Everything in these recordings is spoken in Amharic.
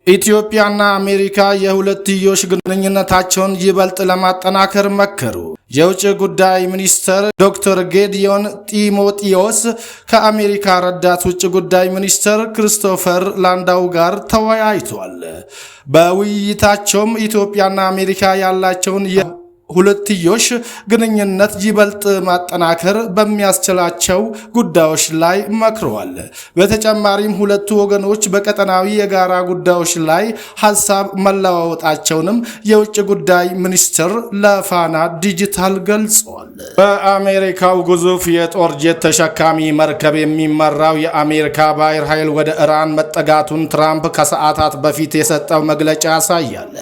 ኢትዮጵያና አሜሪካ የሁለትዮሽ ግንኙነታቸውን ይበልጥ ለማጠናከር መከሩ። የውጭ ጉዳይ ሚኒስትር ዶክተር ጌዲዮን ጢሞቴዎስ ከአሜሪካ ረዳት ውጭ ጉዳይ ሚኒስትር ክሪስቶፈር ላንዳው ጋር ተወያይተዋል። በውይይታቸውም ኢትዮጵያና አሜሪካ ያላቸውን ሁለትዮሽ ግንኙነት ይበልጥ ማጠናከር በሚያስችላቸው ጉዳዮች ላይ መክረዋል። በተጨማሪም ሁለቱ ወገኖች በቀጠናዊ የጋራ ጉዳዮች ላይ ሐሳብ መለዋወጣቸውንም የውጭ ጉዳይ ሚኒስትር ለፋና ዲጂታል ገልጸዋል። በአሜሪካው ግዙፍ የጦር ጄት ተሸካሚ መርከብ የሚመራው የአሜሪካ ባህር ኃይል ወደ ኢራን መጠጋቱን ትራምፕ ከሰዓታት በፊት የሰጠው መግለጫ ያሳያል።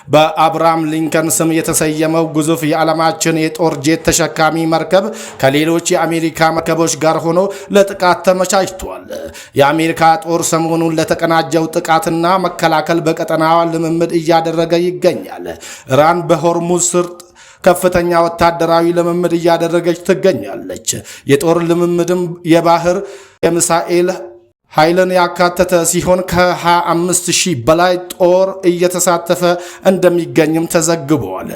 በአብርሃም ሊንከን ስም የተሰየመው ግዙፍ የዓለማችን የጦር ጄት ተሸካሚ መርከብ ከሌሎች የአሜሪካ መርከቦች ጋር ሆኖ ለጥቃት ተመቻችቷል። የአሜሪካ ጦር ሰሞኑን ለተቀናጀው ጥቃትና መከላከል በቀጠናዋ ልምምድ እያደረገ ይገኛል። ኢራን በሆርሙዝ ሰርጥ ከፍተኛ ወታደራዊ ልምምድ እያደረገች ትገኛለች። የጦር ልምምድም የባህር የሚሳኤል ኃይልን ያካተተ ሲሆን ከ25,000 በላይ ጦር እየተሳተፈ እንደሚገኝም ተዘግቧል።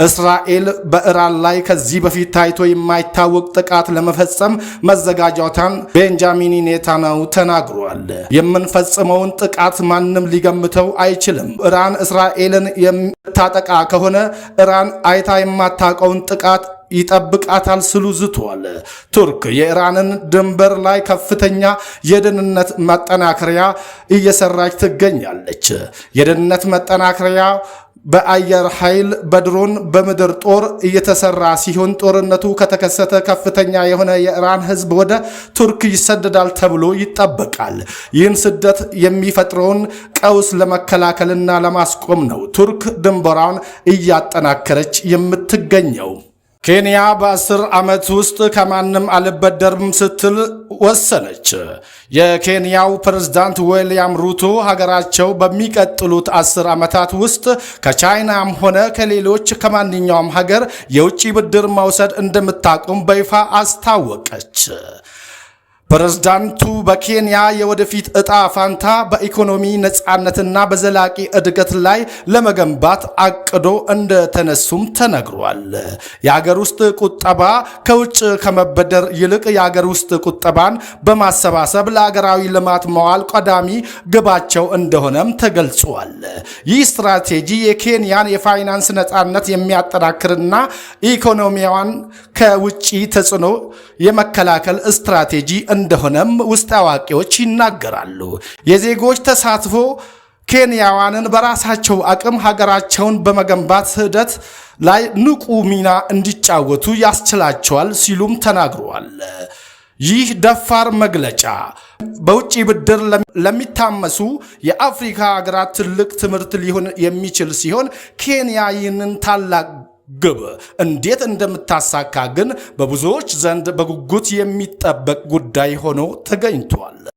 እስራኤል በኢራን ላይ ከዚህ በፊት ታይቶ የማይታወቅ ጥቃት ለመፈጸም መዘጋጀቷን ቤንጃሚን ኔታንያሁ ተናግሯል። የምንፈጽመውን ጥቃት ማንም ሊገምተው አይችልም። ኢራን እስራኤልን የምታጠቃ ከሆነ ኢራን አይታ የማታውቀውን ጥቃት ይጠብቃታል ሲሉ ዝቷል። ቱርክ የኢራንን ድንበር ላይ ከፍተኛ የደህንነት መጠናከሪያ እየሰራች ትገኛለች። የደህንነት መጠናከሪያ በአየር ኃይል፣ በድሮን፣ በምድር ጦር እየተሰራ ሲሆን ጦርነቱ ከተከሰተ ከፍተኛ የሆነ የኢራን ሕዝብ ወደ ቱርክ ይሰደዳል ተብሎ ይጠበቃል። ይህን ስደት የሚፈጥረውን ቀውስ ለመከላከልና ለማስቆም ነው ቱርክ ድንበሯን እያጠናከረች የምትገኘው። ኬንያ በ10 ዓመት ውስጥ ከማንም አልበደርም ስትል ወሰነች። የኬንያው ፕሬዝዳንት ዊልያም ሩቶ ሀገራቸው በሚቀጥሉት 10 ዓመታት ውስጥ ከቻይናም ሆነ ከሌሎች ከማንኛውም ሀገር የውጭ ብድር መውሰድ እንደምታቆም በይፋ አስታወቀች። ፕሬዝዳንቱ በኬንያ የወደፊት ዕጣ ፋንታ በኢኮኖሚ ነፃነትና በዘላቂ እድገት ላይ ለመገንባት አቅዶ እንደተነሱም ተነግሯል። የሀገር ውስጥ ቁጠባ ከውጭ ከመበደር ይልቅ የሀገር ውስጥ ቁጠባን በማሰባሰብ ለሀገራዊ ልማት መዋል ቀዳሚ ግባቸው እንደሆነም ተገልጿል። ይህ ስትራቴጂ የኬንያን የፋይናንስ ነፃነት የሚያጠናክርና ኢኮኖሚዋን ከውጭ ተጽዕኖ የመከላከል ስትራቴጂ እንደሆነም ውስጥ አዋቂዎች ይናገራሉ። የዜጎች ተሳትፎ ኬንያውያንን በራሳቸው አቅም ሀገራቸውን በመገንባት ሂደት ላይ ንቁ ሚና እንዲጫወቱ ያስችላቸዋል ሲሉም ተናግረዋል። ይህ ደፋር መግለጫ በውጭ ብድር ለሚታመሱ የአፍሪካ ሀገራት ትልቅ ትምህርት ሊሆን የሚችል ሲሆን ኬንያ ይህንን ታላቅ ግብ እንዴት እንደምታሳካ ግን በብዙዎች ዘንድ በጉጉት የሚጠበቅ ጉዳይ ሆኖ ተገኝቷል።